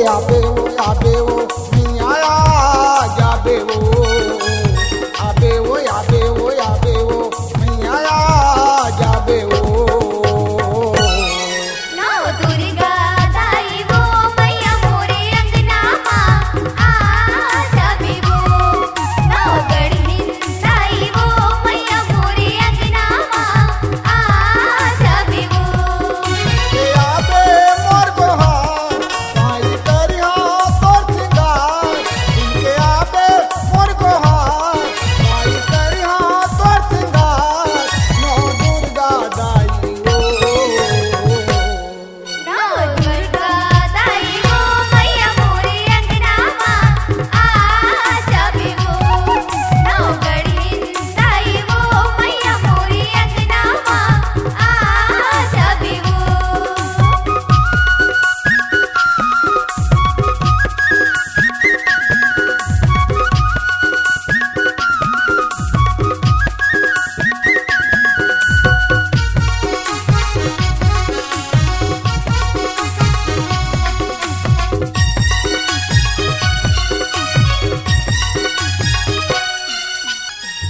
आबे वो मियाँ जाबे वो आबे वो मियाँ जाबे वो नौ दुर्गा दाई वो मैया मोरे अंगना आ जाबे वो नौ गढ़िन दाई वो मैया मोरे अंगना आ जाबे वो आबे मोर गोहार माई करिहा तोर सिंगार इनके आबे मोर गोहार माई करिहा तोर सिंगार नौ दुर्गा दाई नौ दुर्गा दाई वो मैया मोरे अंगना आ जाबे वो नौ गढ़िन दाई वो मैया मोरे अंगना आ जाबे वो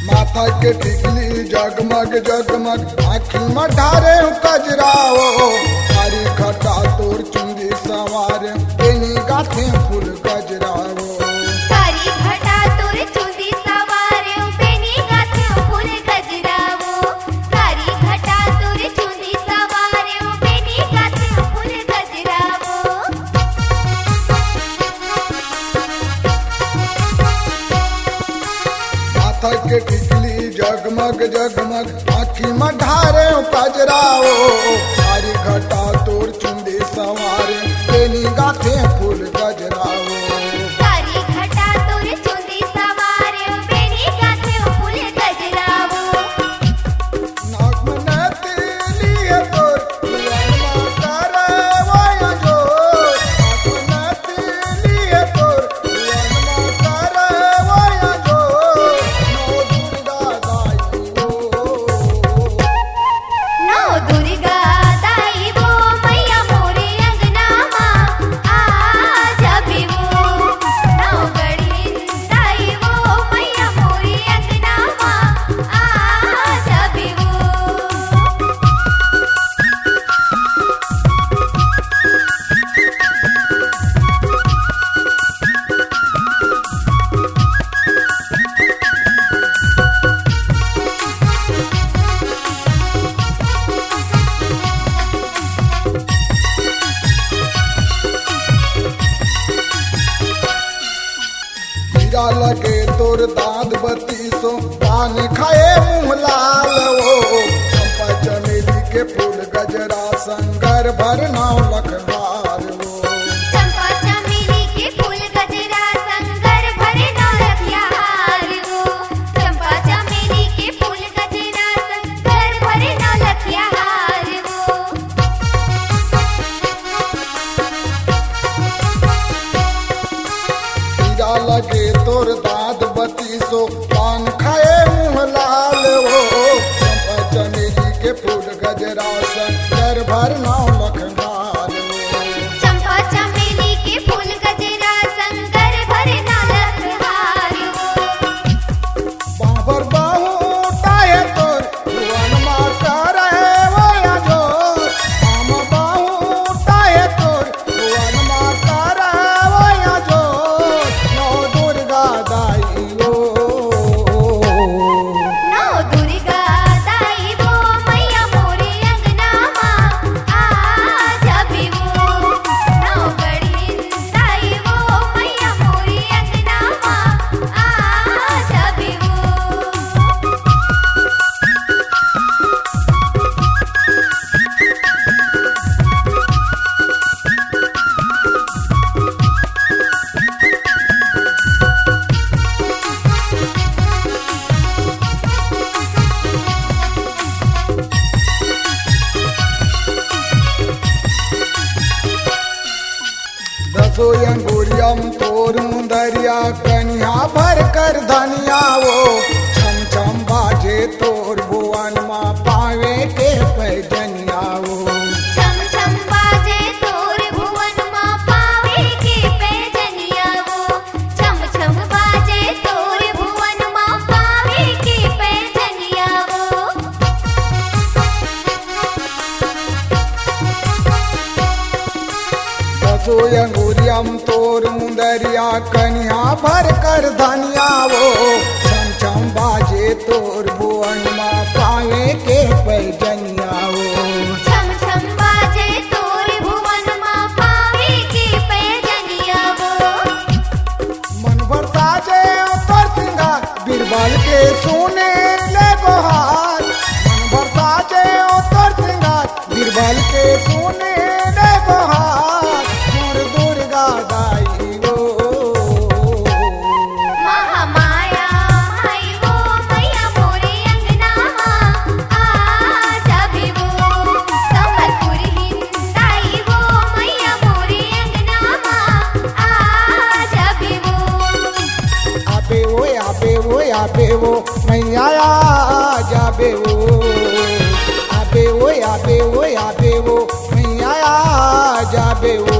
माथा के टिकली जगमग जगमग आँखी में ढारे कजराओ हरी घटा तोर चुंदी सवार एनी गाथे फूल गजराओ कारी घटा तोर चुंदी सवारे बेनी गाथे फूल गजरावो कारी घटा तोर चुंदी सवारे बेनी गाथे फूल गजरावो माथा के टिकली जगमग जगमग आँखी में ढारे कजराओ हरी घटा तोर चुंदी सवार एनी गाथे फूल गजराओ कारी घटा तोर चुंदी सवारे बेनी गाथे फूल गजरावो नाक में नथली है तोर दुआनमा करे वाया जोर नाक में नथली है तोर दुआनमा करे वाया जोर नौ दुर्गा दाई नौ दुर्गा दाई वो मैया मोरे अंगना आ जाबे वो नौ गढ़िन दाई वो मैया मोरे अंगना आ जाबे वो हीरा लगे तोर दाँत बत्तीसो पान खाए मुँह लाल वो चंपा चमेली के फूल गजरा संगर भर नाव लखनार वो चंपा चमेली के फूल गजरा संगर भरे नौरतिया हार वो चंपा चमेली के फूल गजरा संगर भरे नौरतिया हार वो हीरा लगे तोर दाँत बत्तीसो पान खाए मुँह लाल वो चंपा चमेली के फूल गजरा संगर भर नाव लखनार वो चंपा चमेली के फूल गजरा संगर भरे नौरत हार वो बाबर बाहू टाहे तोर भुवन माता रहे वया जोर हम बाहू टाहे तोर भुवन माता रहे वया जोर नौ दुर्गा दाई ओ नौ दुर्गा दाई वो मैया मोरे अंगना आ जाबे वो नौ गढ़िन दाई वो मैया मोरे अंगना आ जाबे वो दसो अंगुरियम तोर मुंदरिया कन्या भर कर धनिया वो छम छम बाजे तोर भुवन माँ पावे के पैजनिया वो छम छम बाजे तोर भुवन माँ पावे के सोयंगुरियम तोर मुंदरिया कन्या भर कर धनिया वो छम छम बाजे तोर भुवन माँ पावे के पैजनिया वो छम छम बाजे तोर भुवन माँ पावे के पैजनिया वो मन भर साजे तोर सिंगार बीरबल के सुने ले गोहार मन भर साजे तोर सिंगार बीरबल के सुने ले गोहार मोर दुर्गा दाई वो महामाया आई वो मैया मोरे अंगना आजा भी वो संबलपुर हिंदाई वो मैया मोरे अंगना आजा भी वो आबे वो मैया जाबे वो आबे वो मैया जाबे वो